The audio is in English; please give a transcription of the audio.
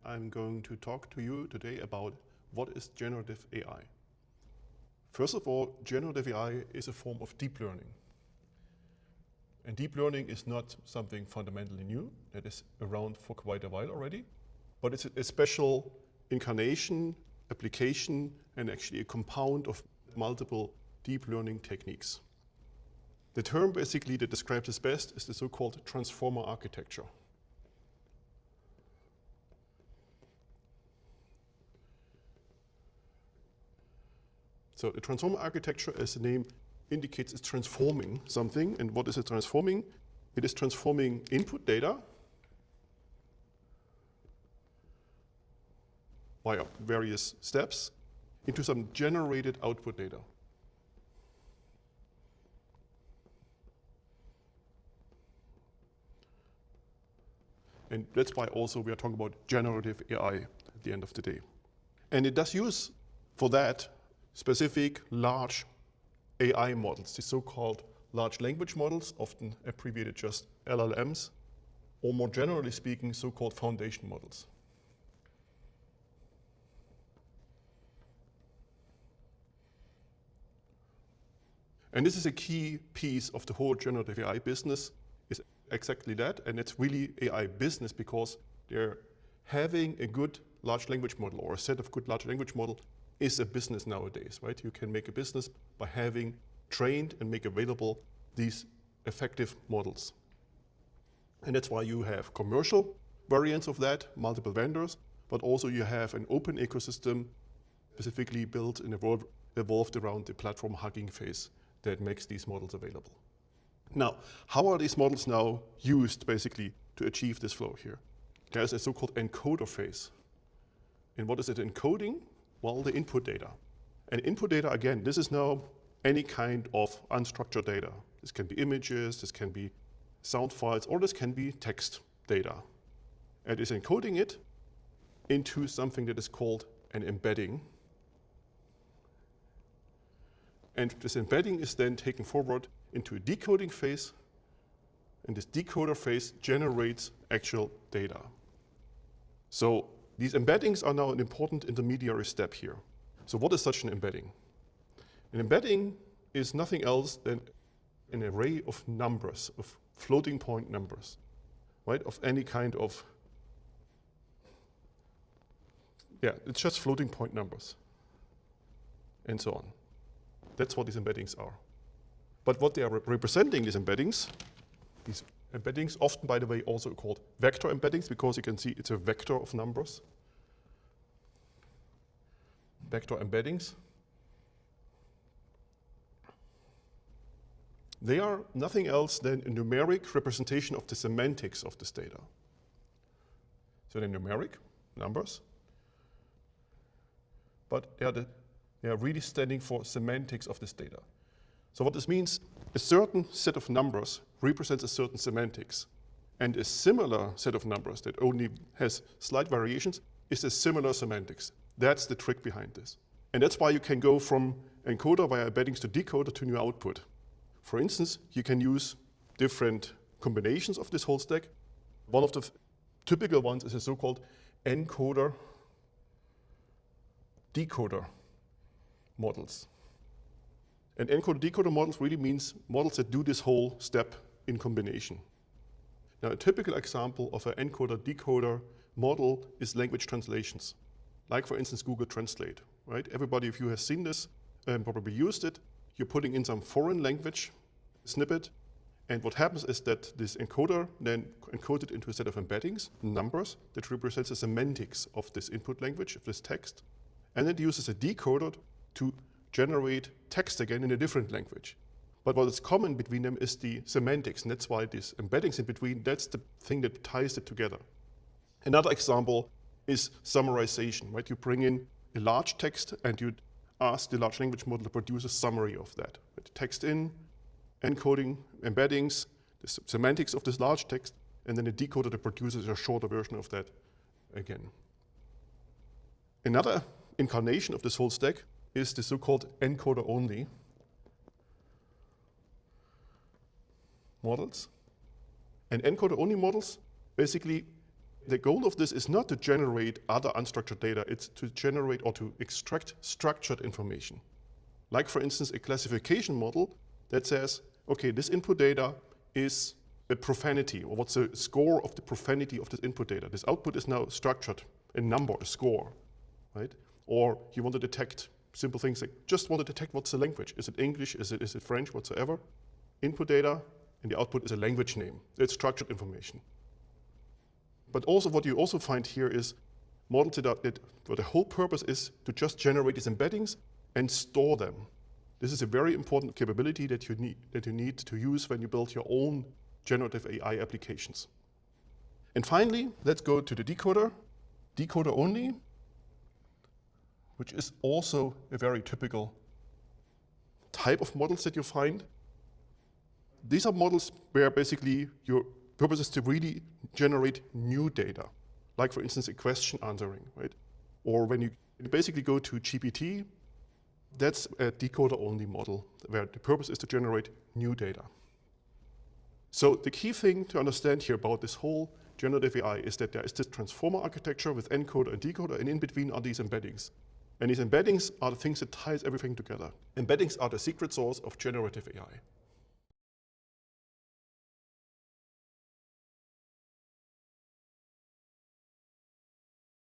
I'm going to talk to you today about what is generative AI. First of all, generative AI is a form of deep learning. And deep learning is not something fundamentally new. That is around for quite a while already. But it's a special incarnation, application, and actually a compound of multiple deep learning techniques. The term basically that describes this best is the so-called transformer architecture. So the transformer architecture, as the name indicates, is transforming something. And what is it transforming? It is transforming input data via various steps into some generated output data. And that's why also we are talking about generative AI at the end of the day. And it does use for that specific large AI models, the so-called large language models, often abbreviated just LLMs, or more generally speaking, so-called foundation models. And this is a key piece of the whole generative AI business, is exactly that. And it's really AI business because they're having a good large language model or a set of good large language model is a business nowadays, right? You can make a business by having trained and make available these effective models. And that's why you have commercial variants of that, multiple vendors, but also you have an open ecosystem specifically built and evolved around the platform Hugging Face that makes these models available. Now, how are these models now used basically to achieve this flow here? There's a so-called encoder phase. And what is it encoding? Well, the input data. And input data, again, this is now any kind of unstructured data. This can be images, this can be sound files, or this can be text data. And it's encoding it into something that is called an embedding. And this embedding is then taken forward into a decoding phase, and this decoder phase generates actual data. So these embeddings are now an important intermediary step here. So what is such an embedding? An embedding is nothing else than an array of numbers, of floating point numbers, right? Of any kind of, it's just floating point numbers, and so on. That's what these embeddings are. But what they are representing, these embeddings often, by the way, also called vector embeddings, because you can see it's a vector of numbers. Vector embeddings. They are nothing else than a numeric representation of the semantics of this data. So they're numeric, numbers, but they are really standing for semantics of this data. So what this means, a certain set of numbers represents a certain semantics, and a similar set of numbers that only has slight variations is a similar semantics. That's the trick behind this. And that's why you can go from encoder via embeddings to decoder to new output. For instance, you can use different combinations of this whole stack. One of the typical ones is a so-called encoder-decoder models. And encoder-decoder models really means models that do this whole step in combination. Now, a typical example of an encoder-decoder model is language translations. Like, for instance, Google Translate, right? Everybody of you has seen this and probably used it. You're putting in some foreign language snippet, and what happens is that this encoder then encodes it into a set of embeddings, numbers, that represents the semantics of this input language, of this text, and it uses a decoder to generate text again in a different language. But what is common between them is the semantics, and that's why these embeddings in between, that's the thing that ties it together. Another example is summarization, right? You bring in a large text and you ask the large language model to produce a summary of that. With text in, encoding, embeddings, the semantics of this large text, and then a decoder that produces a shorter version of that again. Another incarnation of this whole stack is the so-called encoder-only models. And encoder-only models basically The goal of this is not to generate other unstructured data, it's to generate or to extract structured information. Like for instance, a classification model that says, okay, this input data is a profanity, or what's the score of the profanity of this input data. This output is now structured, a number, a score, right? Or you want to detect simple things like just want to detect what's the language. Is it English, is it French, whatsoever? Input data and the output is a language name. It's structured information. But also what you also find here is models that where the whole purpose is to just generate these embeddings and store them. This is a very important capability that you need to use when you build your own generative AI applications. And finally, let's go to the decoder only, which is also a very typical type of models that you find. These are models where basically your purpose is to really generate new data, like for instance, a question answering, right? Or when you basically go to GPT, that's a decoder-only model where the purpose is to generate new data. So the key thing to understand here about this whole generative AI is that there is this transformer architecture with encoder and decoder, and in between are these embeddings. And these embeddings are the things that ties everything together. Embeddings are the secret sauce of generative AI.